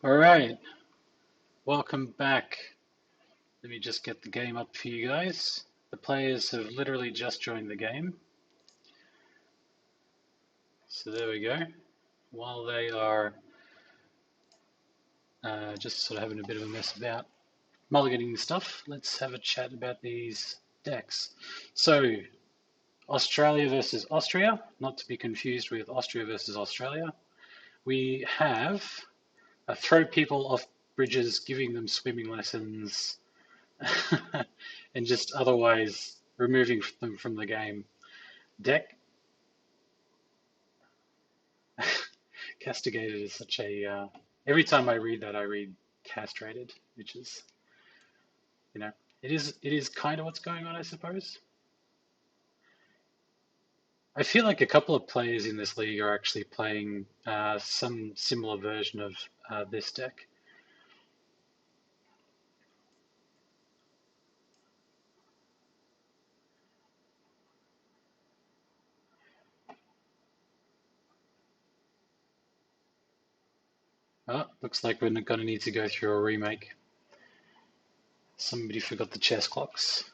All right, welcome back. Let me just get the game up for you guys. The players have literally just joined the game. So there we go. While they are just sort of having a bit of a mess about mulliganing the stuff, let's have a chat about these decks. So, Australia versus Austria, not to be confused with Austria versus Australia. We have a throw people off bridges, giving them swimming lessons, and just otherwise removing them from the game. Deck castigated is such a every time I read that I read castrated, which is it is kind of what's going on, I suppose. I feel like a couple of players in this league are actually playing some similar version of this deck. Oh, looks like we're going to need to go through a remake. Somebody forgot the chess clocks.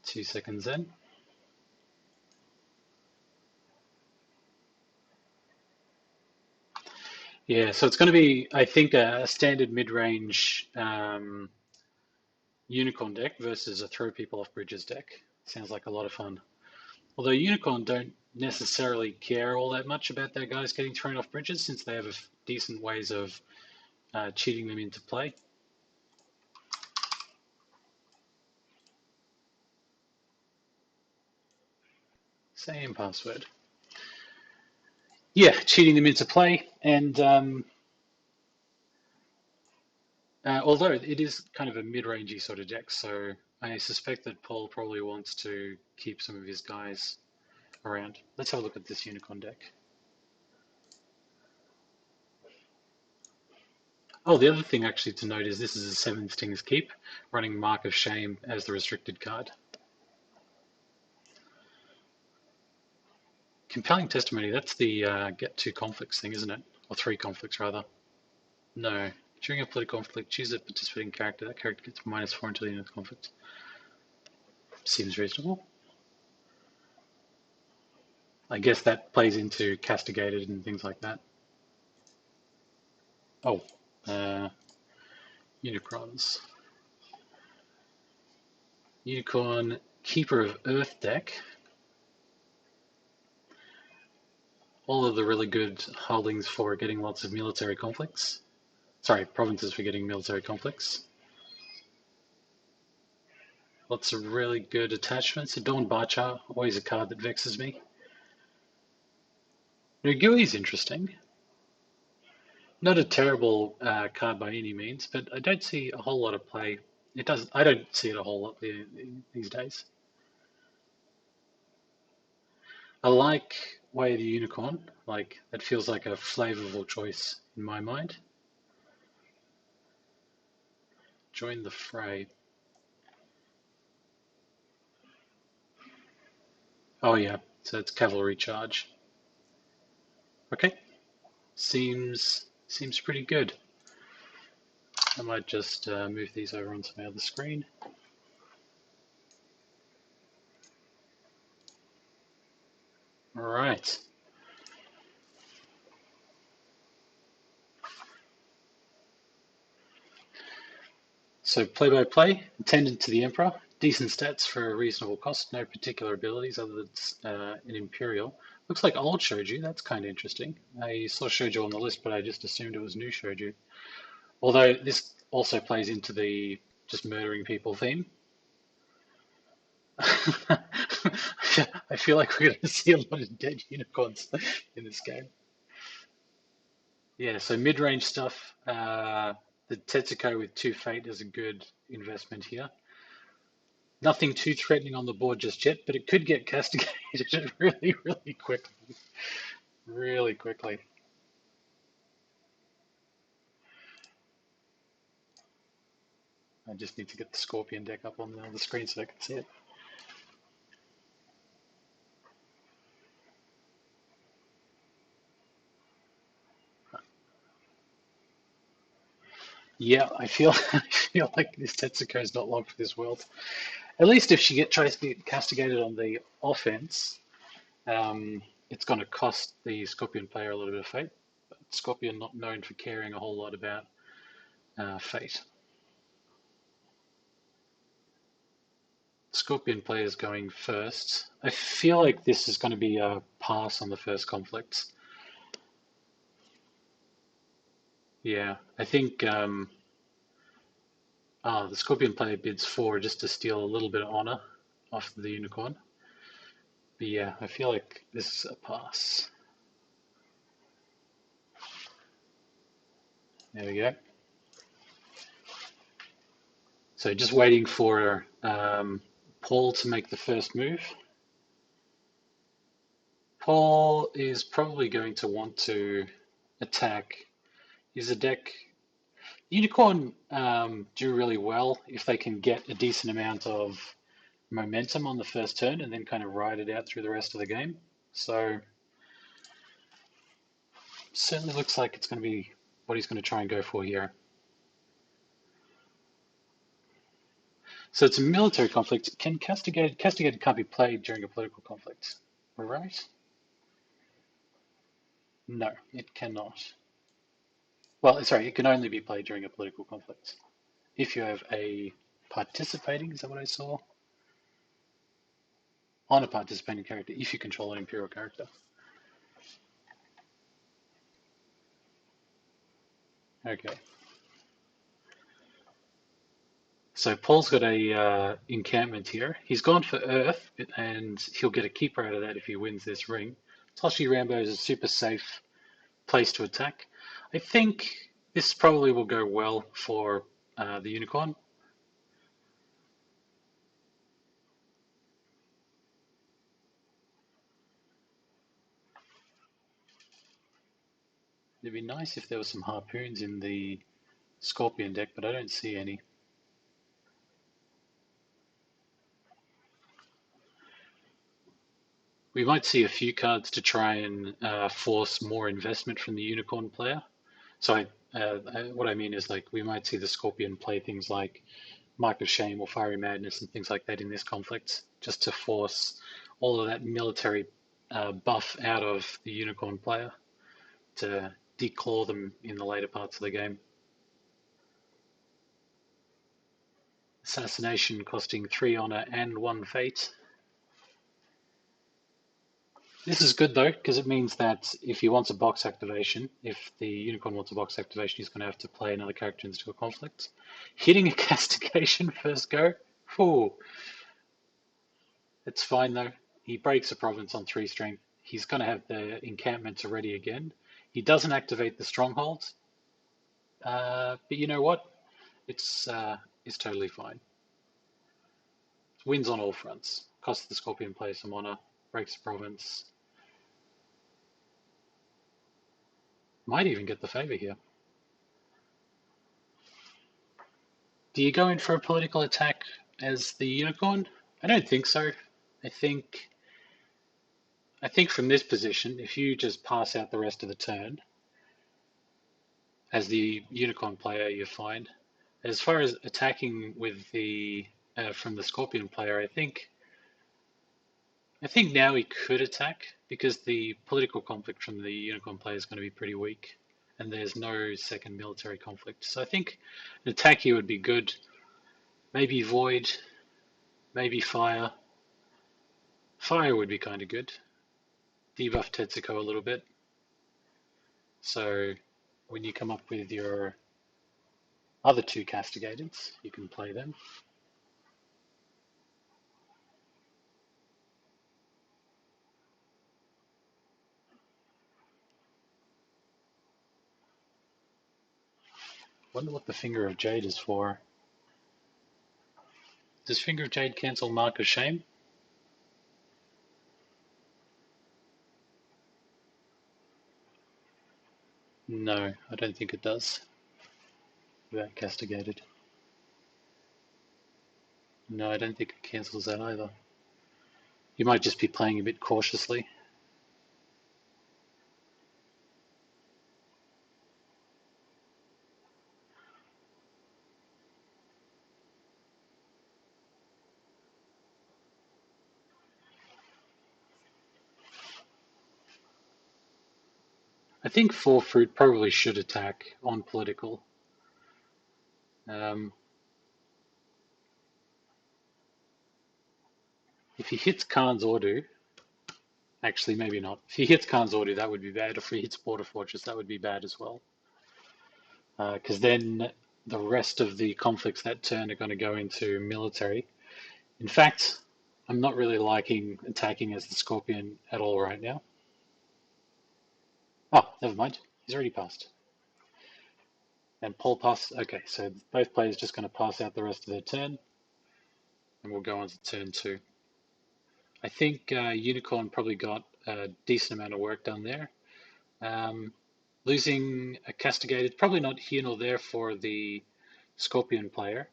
2 seconds then. Yeah, so it's going to be, I think, a standard mid-range unicorn deck versus a throw people off bridges deck. Sounds like a lot of fun. Although unicorn don't necessarily care all that much about their guys getting thrown off bridges since they have decent ways of cheating them into play. Same password. Yeah, cheating them into play. And although it is kind of a mid-rangey sort of deck, so I suspect that Paul probably wants to keep some of his guys around. Let's have a look at this unicorn deck. Oh, the other thing actually to note is this is a Seven Stings Keep, running Mark of Shame as the restricted card. Compelling testimony, that's the get two conflicts thing, isn't it? Or three conflicts, rather. No. During a political conflict, choose a participating character. That character gets -4 until the end of the conflict. Seems reasonable. I guess that plays into castigated and things like that. Oh, Unicrons. Unicorn Keeper of Earth deck. All of the really good holdings for getting lots of military conflicts. Sorry, provinces for getting military conflicts. Lots of really good attachments. Adorned Bachar, always a card that vexes me. Nugui is interesting. Not a terrible card by any means, but I don't see a whole lot of play. It does. I don't see it a whole lot these days. I like Way of the Unicorn. Like that feels like a flavorful choice in my mind. Join the fray. Oh yeah, so it's cavalry charge. Okay, seems pretty good. I might just move these over onto my other screen. All right. So play-by-play, attendant to the Emperor, decent stats for a reasonable cost, no particular abilities other than an Imperial. Looks like old Shoju, that's kind of interesting. I saw Shoju on the list, but I just assumed it was new Shoju. Although this also plays into the just murdering people theme. I feel like we're going to see a lot of dead unicorns in this game. Yeah, so mid-range stuff. The Tetsuko with 2 Fate is a good investment here. Nothing too threatening on the board just yet, but it could get castigated really, really quickly. Really quickly. I just need to get the Scorpion deck up on the screen so I can see it. Yeah, I feel I feel like this Tetsuko is not long for this world. At least if tries to get castigated on the offense, it's going to cost the Scorpion player a little bit of fate. But Scorpion not known for caring a whole lot about fate. Scorpion players going first. I feel like this is going to be a pass on the first conflict. Yeah, I think the Scorpion player bids 4 just to steal a little bit of honor off the Unicorn. But yeah, I feel like this is a pass. There we go. So just waiting for Paul to make the first move. Paul is probably going to want to attack. He's a deck. Unicorn do really well if they can get a decent amount of momentum on the first turn and then kind of ride it out through the rest of the game. So certainly looks like it's going to be what he's going to try and go for here. So it's a military conflict. Can castigated can't be played during a political conflict? We're right? No, it cannot. Well, sorry, it can only be played during a political conflict. If you have a participating, is that what I saw? On a participating character, if you control an Imperial character. Okay. So Paul's got a encampment here. He's gone for Earth, and he'll get a keeper out of that if he wins this ring. Toshi Rambo is a super safe place to attack. I think this probably will go well for the Unicorn. It'd be nice if there were some harpoons in the Scorpion deck, but I don't see any. We might see a few cards to try and force more investment from the Unicorn player. So what I mean is like we might see the Scorpion play things like Mark of Shame or Fiery Madness and things like that in this conflict, just to force all of that military buff out of the Unicorn player to declaw them in the later parts of the game. Assassination costing 3 honor and 1 fate. This is good though, because it means that if he wants a box activation, if the Unicorn wants a box activation, he's going to have to play another character into a conflict. Hitting a castigation first go, whew. It's fine though. He breaks a province on 3 strength. He's going to have the encampments ready again. He doesn't activate the strongholds, but you know what? It's totally fine. Wins on all fronts. Costs the Scorpion player some honor, breaks the province. Might even get the favor here. Do you go in for a political attack as the Unicorn? I don't think so. I think from this position, if you just pass out the rest of the turn as the Unicorn player, you're fine. As far as attacking with the from the Scorpion player, I think now he could attack because the political conflict from the Unicorn player is going to be pretty weak, and there's no second military conflict. So I think an attack here would be good. Maybe Void, maybe Fire. Fire would be kind of good. Debuff Tetsuko a little bit. So when you come up with your other 2 castigators, you can play them. Wonder what the Finger of Jade is for. Does Finger of Jade cancel Mark of Shame? No, I don't think it does. Without castigated. No, I don't think it cancels that either. You might just be playing a bit cautiously. I think 4 fruit probably should attack on political. Um, if he hits Khan's Ordu, actually maybe not. If he hits Khan's Ordu, that would be bad. If he hits Border Fortress, that would be bad as well. Because then the rest of the conflicts that turn are going to go into military. In fact, I'm not really liking attacking as the Scorpion at all right now. Oh, never mind. He's already passed. And Paul passed. Okay, so both players just going to pass out the rest of their turn, and we'll go on to turn 2. I think Unicorn probably got a decent amount of work done there. Losing a castigated, probably not here nor there for the Scorpion player.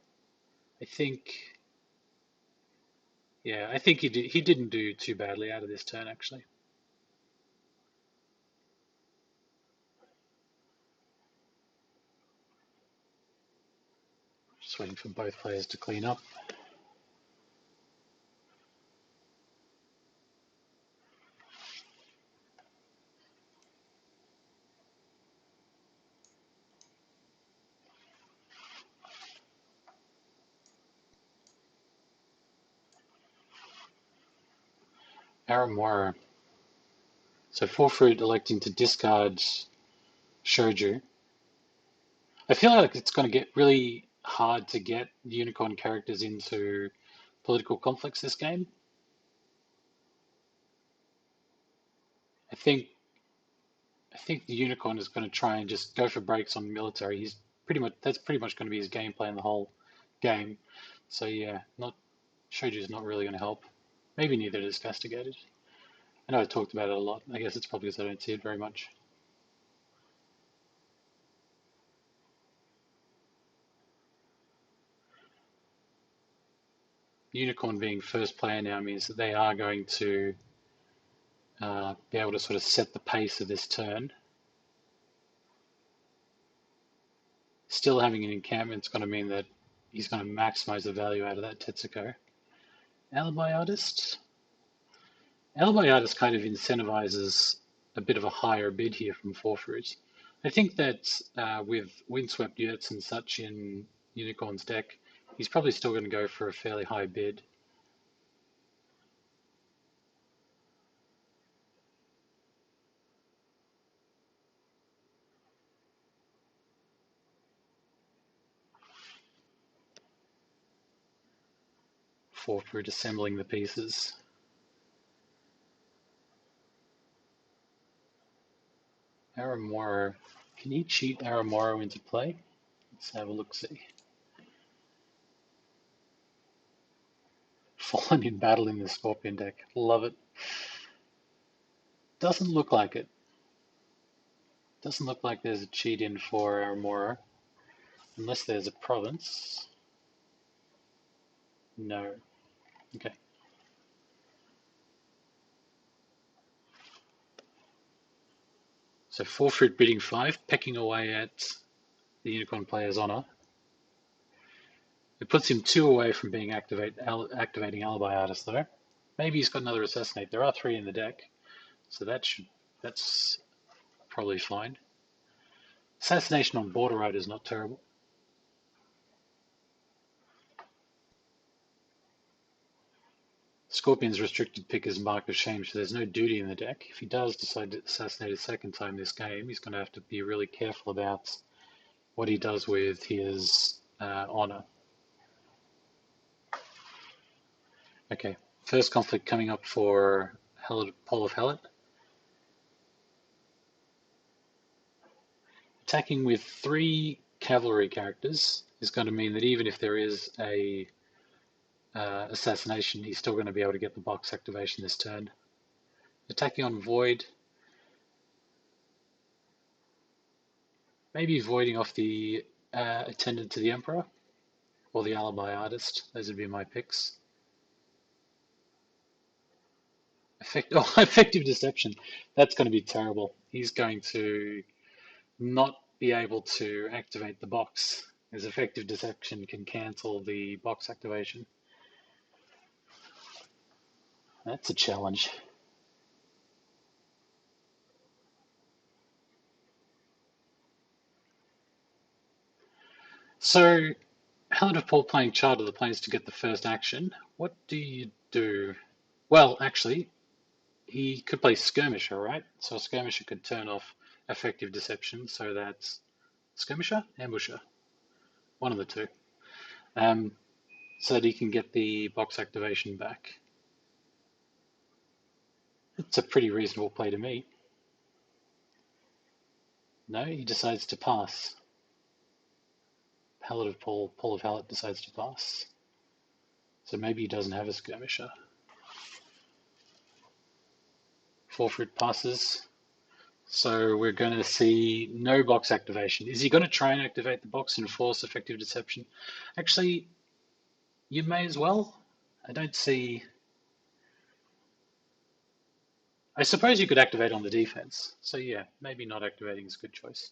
I think, yeah, I think he didn't do too badly out of this turn actually. Just waiting for both players to clean up. Aramora. So 4 fruit electing to discard Shoju. I feel like it's going to get really hard to get unicorn characters into political conflicts this game. I think the unicorn is going to try and just go for breaks on military. That's pretty much going to be his game plan the whole game. So yeah, not Shoju's not really going to help. Maybe neither is Castigated. I know I talked about it a lot. I guess it's probably because I don't see it very much. Unicorn being first player now means that they are going to be able to sort of set the pace of this turn. Still having an encampment is going to mean that he's going to maximize the value out of that Tetsuko. Alibi Artist? Alibi Artist kind of incentivizes a bit of a higher bid here from 4 fruit. I think that with Windswept Yurts and such in Unicorn's deck, he's probably still going to go for a fairly high bid. For fruit assembling the pieces. Aramoro. Can he cheat Aramoro into play? Let's have a look-see. Fallen in battle in the Scorpion deck. Love it. Doesn't look like it. Doesn't look like there's a cheat in for Aramoro. Unless there's a province. No. Okay. So 4 fruit bidding 5, pecking away at the Unicorn player's honor. It puts him 2 away from being activating Alibi Artist though. Maybe he's got another Assassinate. There are 3 in the deck, so that's probably fine. Assassination on Border Rider is not terrible. Scorpion's restricted pick is Mark of Shame, so there's no duty in the deck. If he does decide to assassinate a second time this game, he's going to have to be really careful about what he does with his honor. Okay, first conflict coming up for Paul of Hellet. Attacking with 3 cavalry characters is going to mean that even if there is a assassination, he's still going to be able to get the box activation this turn. Attacking on Void, maybe voiding off the Attendant to the Emperor or the Alibi Artist. Those would be my picks. Effective Deception. That's going to be terrible. He's going to not be able to activate the box, as Effective Deception can cancel the box activation. That's a challenge. So, Helen of Paul playing Child of the Plains to get the first action. What do you do? Well, actually, he could play Skirmisher, right? So a Skirmisher could turn off effective deception, so that's Skirmisher? Ambusher. One of the two. Um, so that he can get the box activation back. It's a pretty reasonable play to me. No, he decides to pass. Paul of Hallett decides to pass. So maybe he doesn't have a Skirmisher. Forfeit passes. So we're going to see no box activation. Is he going to try and activate the box and force effective deception? Actually, you may as well. I don't see. I suppose you could activate on the defense. So yeah, maybe not activating is a good choice.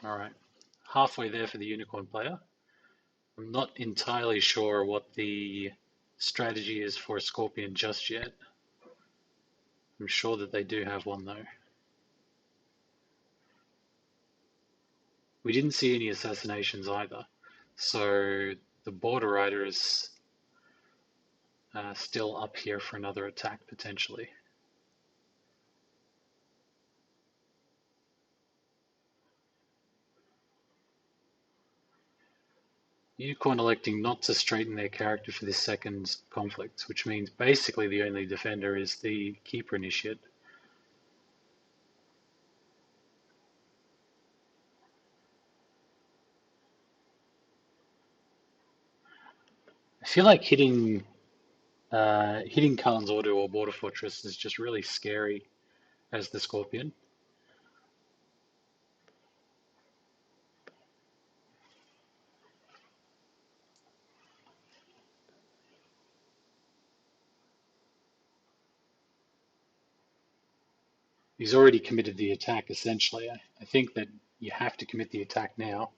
All right, halfway there for the Unicorn player. I'm not entirely sure what the strategy is for Scorpion just yet. I'm sure that they do have one though. We didn't see any assassinations either, so the Border Rider is still up here for another attack potentially. Unicorn electing not to straighten their character for this second conflict, which means basically the only defender is the Keeper Initiate. I feel like hitting Khan's Order or Border Fortress is just really scary as the Scorpion. He's already committed the attack essentially. I think that you have to commit the attack now,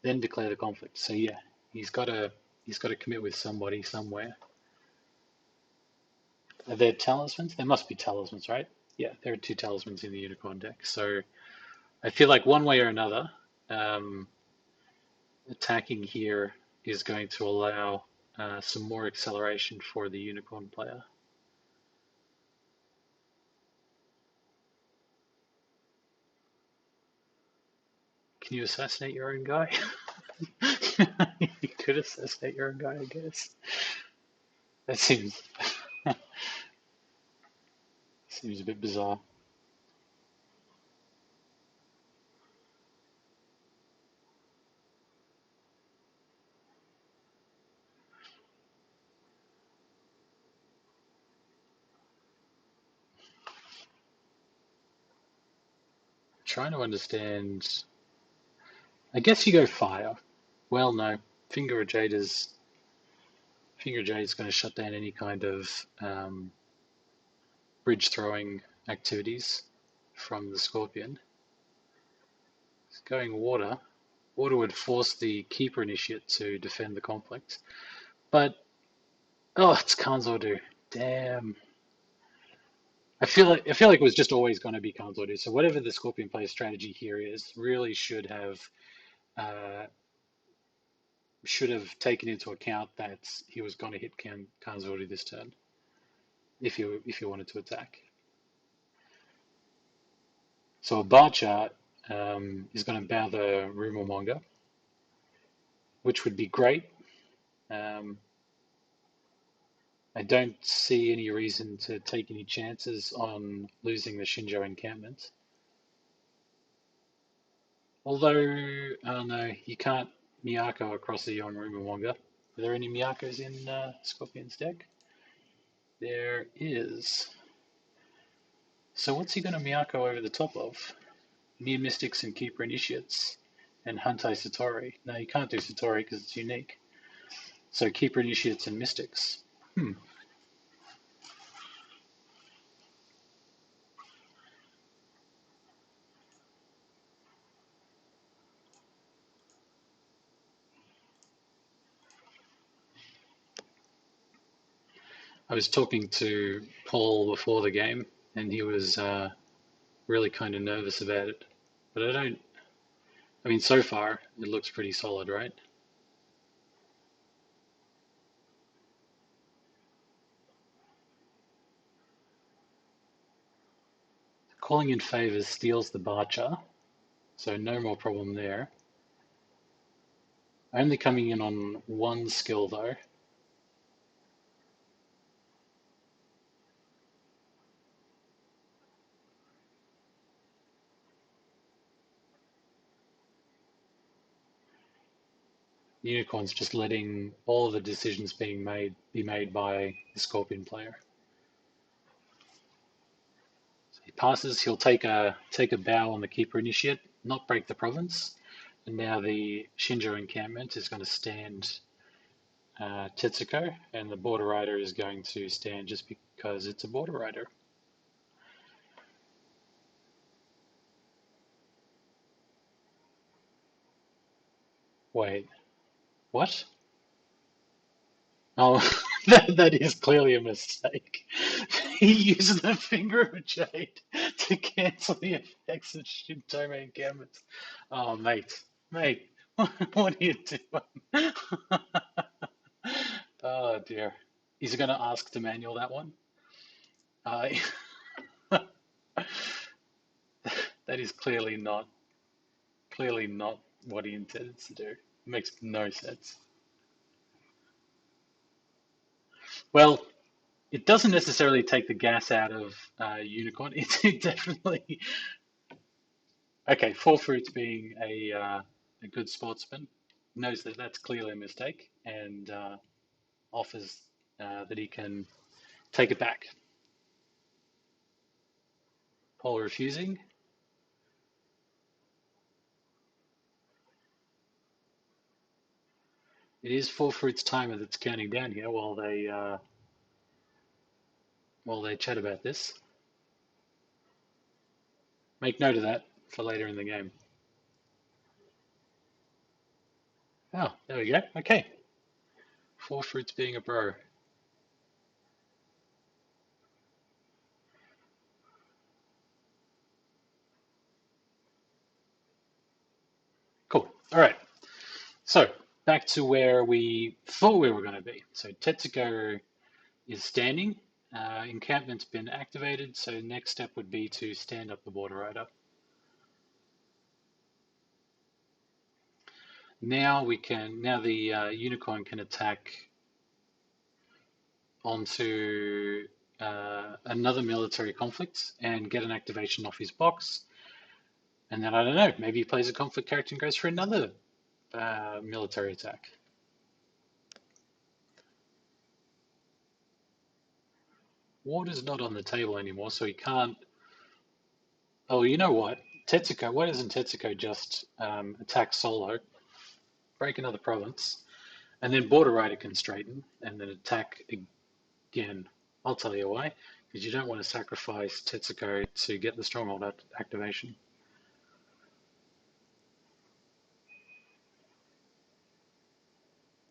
then declare the conflict. So yeah, he's got to commit with somebody somewhere. Are there talismans? There must be talismans, right? Yeah, there are two talismans in the Unicorn deck. So I feel like one way or another, um, attacking here is going to allow some more acceleration for the Unicorn player. Can you assassinate your own guy? You could assassinate your own guy, I guess. That seems a bit bizarre. Trying to understand. I guess you go fire. Well, no. Finger of Jade is going to shut down any kind of bridge throwing activities from the Scorpion. It's going water. Water would force the Keeper Initiate to defend the conflict. But, oh, it's Khan's Order. Damn. I feel like it was just always going to be Khan's Order. So whatever the Scorpion player's strategy here is, really uh, should have taken into account that he was going to hit Khan's Order this turn if you wanted to attack. So a bar chart is going to bow the rumor monger, which would be great. Um, I don't see any reason to take any chances on losing the Shinjo encampment. Although, I don't know, you can't Miyako across the Young Rumor monger. Are there any Miyakos in Scorpion's deck? There is. So what's he going to Miyako over the top of? Near Mystics and Keeper Initiates and Hantai Satori. No, you can't do Satori because it's unique. So Keeper Initiates and Mystics. I was talking to Paul before the game, and he was Really kind of nervous about it. But I don't, I mean, so far it looks pretty solid, right? Calling in favors steals the Barcher, so no more problem there. Only coming in on one skill though. Unicorn's just letting all of the decisions being made be made by the Scorpion player. So he passes. He'll take a bow on the Keeper Initiate, not break the province. And now the Shinjo encampment is going to stand Tetsuko, and the Border Rider is going to stand just because it's a Border Rider. Wait, what? Oh, that is clearly a mistake. He uses the Finger of Jade to cancel the effects of Shintome encampments. Oh, mate, what are you doing? Oh dear. Is he going to ask to manual that one? Uh, that is clearly not what he intended to do. It makes no sense. Well, it doesn't necessarily take the gas out of Unicorn. It definitely okay. Four Fruits being a good sportsman knows that that's clearly a mistake and offers that he can take it back. Paul refusing. It is Four Fruits timer that's counting down here while they chat about this. Make note of that for later in the game. Oh, there we go. Okay. Four Fruits being a bro. Cool. All right. So back to where we thought we were going to be. So Tetsugo is standing. Encampment's been activated. So next step would be to stand up the Border Rider. Now the Unicorn can attack onto another military conflict and get an activation off his box. And then I don't know, maybe he plays a conflict character and goes for another military attack. Water's not on the table anymore, so he can't. Oh, you know what? Tetsuko, why doesn't Tetsuko just attack solo, break another province, and then Border Rider can straighten and then attack again? I'll tell you why. Because you don't want to sacrifice Tetsuko to get the stronghold activation.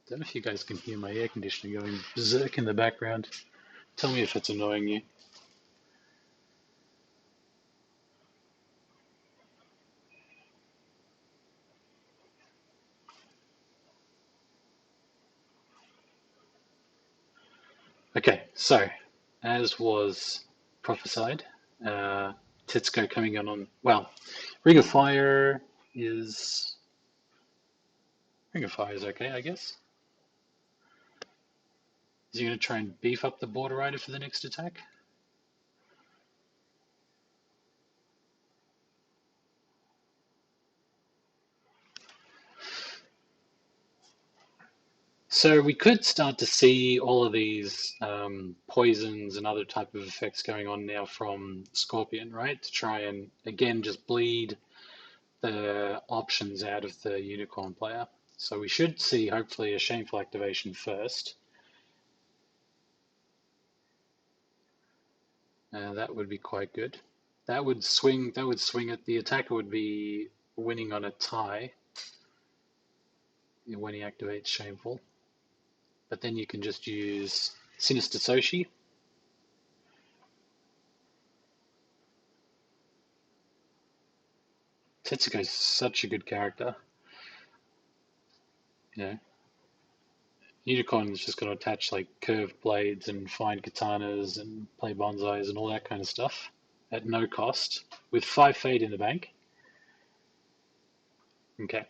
Don't know if you guys can hear my air conditioning going berserk in the background. Tell me if it's annoying you. Okay, so as was prophesied, Tetsuko coming on. Well, Ring of Fire is okay, I guess. Is he going to try and beef up the Border Rider for the next attack? So we could start to see all of these poisons and other type of effects going on now from Scorpion, right? To try and again just bleed the options out of the Unicorn player. So we should see hopefully a Shameful activation first. That would be quite good. That would swing. That would swing it. The attacker would be winning on a tie when he activates Shameful. But then you can just use Sinister Soshi. Tetsuko's such a good character. You know, Unicorn's just got to attach like curved blades and find katanas and play bonsais and all that kind of stuff at no cost with 5 fade in the bank. Okay,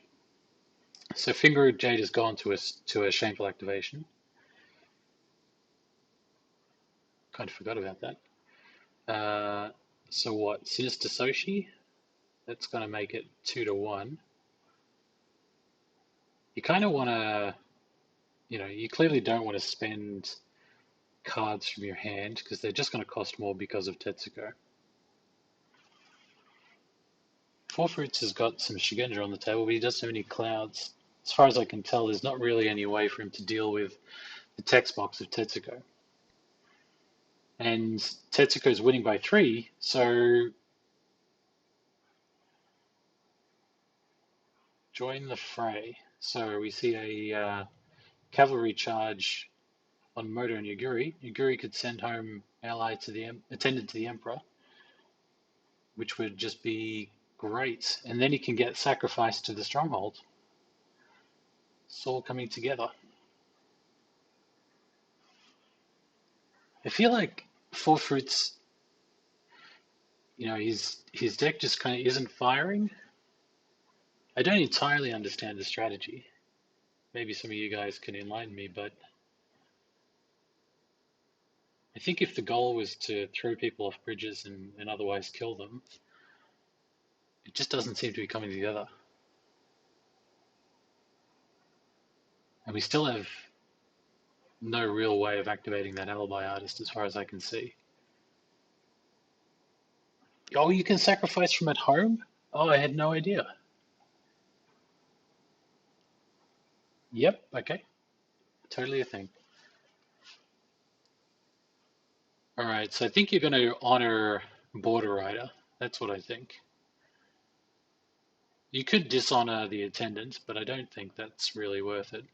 so Finger of Jade has gone to a shameful activation. Kind of forgot about that. So what? Sinister Soshi? That's going to make it 2-1. You kind of want to, you clearly don't want to spend cards from your hand because they're just going to cost more because of Tetsuko. Four Fruits has got some Shigenja on the table, but he doesn't have any clouds. As far as I can tell, there's not really any way for him to deal with the text box of Tetsuko. And Tetsuko's winning by 3, so join the fray. So we see a cavalry charge on Moto and Yaguri. Yaguri could send home ally to the attendant to the Emperor, which would just be great. And then he can get sacrificed to the stronghold. It's all coming together. I feel like Four Fruits, his deck just kind of isn't firing. I don't entirely understand the strategy. Maybe some of you guys can enlighten me, but I think if the goal was to throw people off bridges and otherwise kill them, it just doesn't seem to be coming together. And we still have no real way of activating that alibi artist as far as I can see. Oh, you can sacrifice from at home? Oh, I had no idea. Yep, okay. Totally a thing. All right, so I think you're going to honor Border Rider. That's what I think. You could dishonor the attendant, but I don't think that's really worth it.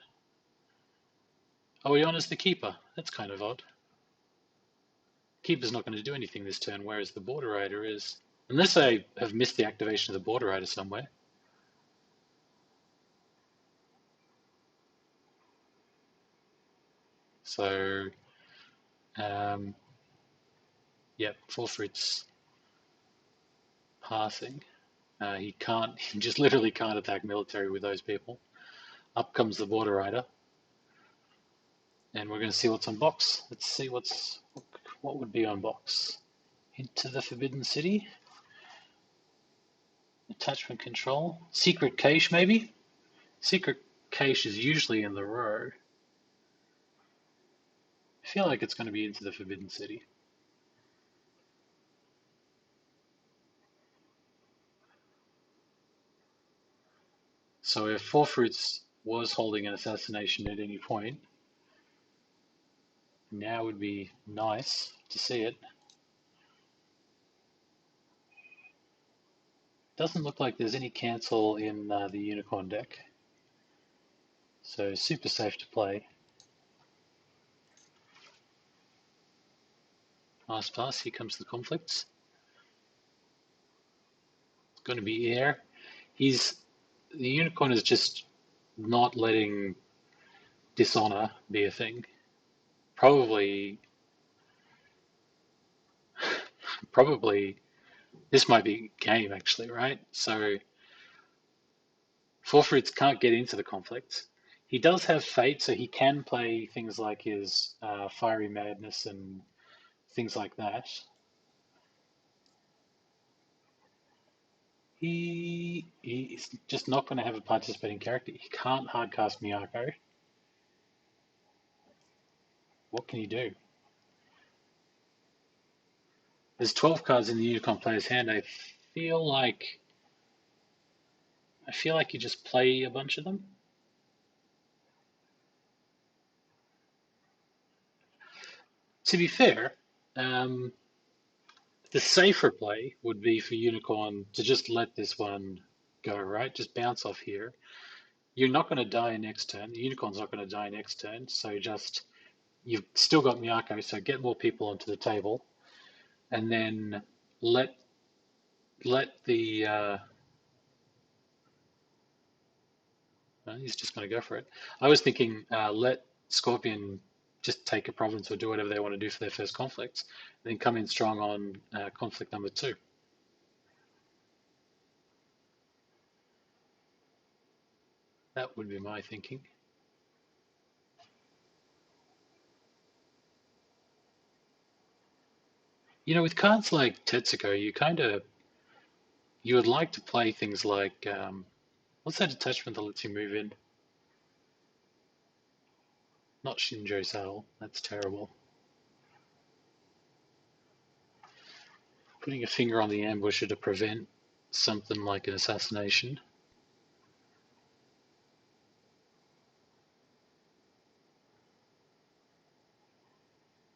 Oh, he honors the Keeper. That's kind of odd. Keeper's not going to do anything this turn, whereas the Border Rider is. Unless I have missed the activation of the Border Rider somewhere. So, yep, Four Fruits passing. He can't, he just literally can't attack military with those people. Up comes the Border Rider. And we're going to see what's on box. Let's see what would be on box. Into the Forbidden City. Attachment control. Secret cache, maybe? Secret cache is usually in the row. I feel like it's going to be into the Forbidden City. So if Four Fruits was holding an assassination at any point, now would be nice to see it. Doesn't look like there's any cancel in the Unicorn deck. So super safe to play. Nice pass, here comes the conflicts. It's going to be air. The Unicorn is just not letting dishonor be a thing. Probably, this might be game actually, right? So Four Fruits can't get into the conflict. He does have fate, so he can play things like his Fiery Madness and things like that. He's just not going to have a participating character. He can't hardcast Miyako. What can he do? There's 12 cards in the Unicorn player's hand. I feel like you just play a bunch of them. To be fair, the safer play would be for Unicorn to just let this one go, right? Just bounce off here. You're not going to die next turn. The Unicorn's not going to die next turn. So you've still got Miyako, so get more people onto the table. And then let the He's just going to go for it. I was thinking let Scorpion just take a province or do whatever they want to do for their first conflict, and then come in strong on conflict number 2. That would be my thinking. With cards like Tetsuko, you would like to play things like what's that attachment that lets you move in? Not Shinjo Saddle. That's terrible. Putting a finger on the ambusher to prevent something like an assassination.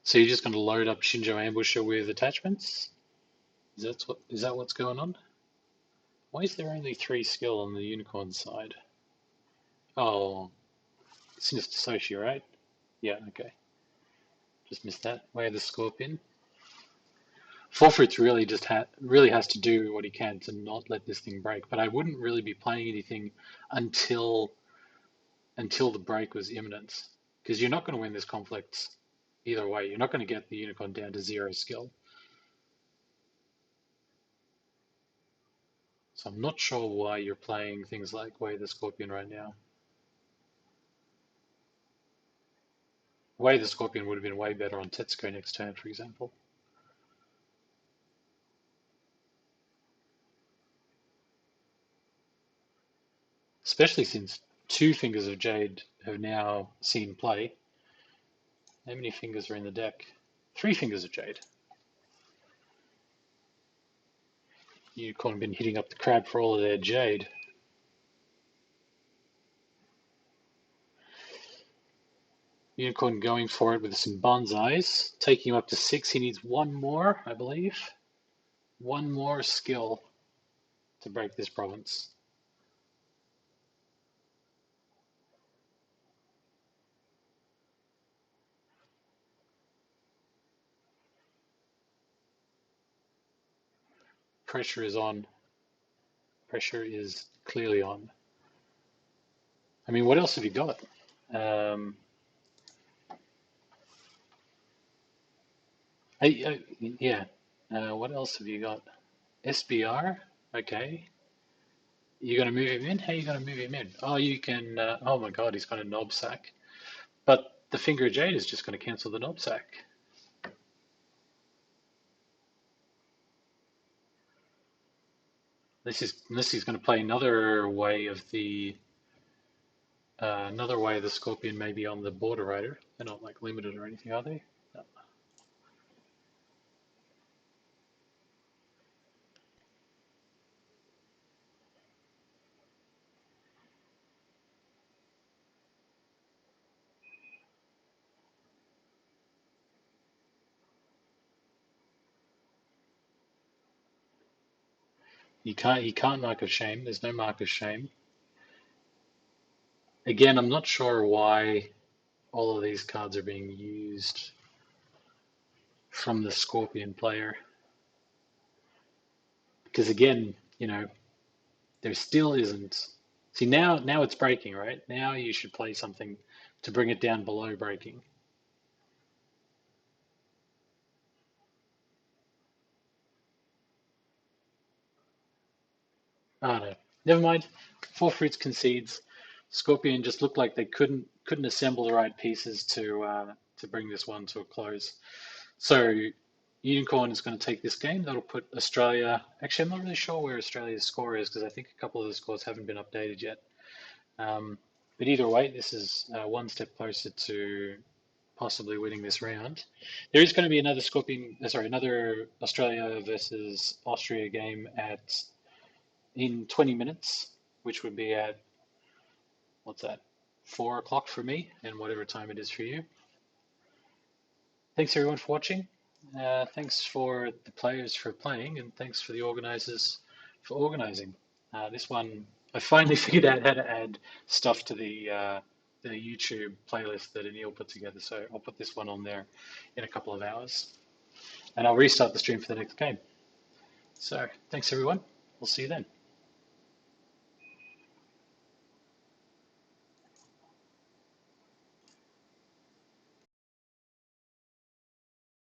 So you're just going to load up Shinjo Ambusher with attachments? Is that what's going on? Why is there only 3 skill on the unicorn side? Oh, Sinister Soshi, right? Yeah, okay. Just missed that. Way of the Scorpion. Forfeits really has to do what he can to not let this thing break. But I wouldn't really be playing anything until the break was imminent, because you're not going to win this conflict either way. You're not going to get the unicorn down to 0 skill. So I'm not sure why you're playing things like Way of the Scorpion right now. Way of the Scorpion would have been way better on Tetsuko next turn, for example. Especially since 2 Fingers of Jade have now seen play. How many fingers are in the deck? 3 Fingers of Jade. Unicorn have been hitting up the crab for all of their Jade. Unicorn going for it with some bonsais, taking him up to 6. He needs 1 more, I believe. 1 more skill to break this province. Pressure is on. Pressure is clearly on. I mean, what else have you got? Yeah. What else have you got? SBR? Okay. You going to move him in? How are you going to move him in? Oh, you can. Oh my God, he's got a knob sack. But the Finger of Jade is just going to cancel the knob sack. Unless he's going to play another way of the Scorpion, maybe on the Border Rider. They're not like limited or anything, are they? No. He can't mark of shame. There's no mark of shame. Again, I'm not sure why all of these cards are being used from the Scorpion player. Because again, there still isn't. See, now it's breaking, right? Now you should play something to bring it down below breaking. Oh no, never mind. 4 fruits concedes. Scorpion just looked like they couldn't assemble the right pieces to bring this one to a close. So Unicorn is going to take this game. That'll put Australia. Actually, I'm not really sure where Australia's score is because I think a couple of the scores haven't been updated yet. But either way, this is 1 step closer to possibly winning this round. There is going to be another Australia versus Austria game in 20 minutes, which would be at, what's that, 4 o'clock for me, and whatever time it is for you. Thanks everyone for watching. Thanks for the players for playing, and thanks for the organizers for organizing. This one, I finally figured out how to add stuff to the YouTube playlist that Anil put together, so I'll put this one on there in a couple of hours. And I'll restart the stream for the next game. So thanks everyone. We'll see you then.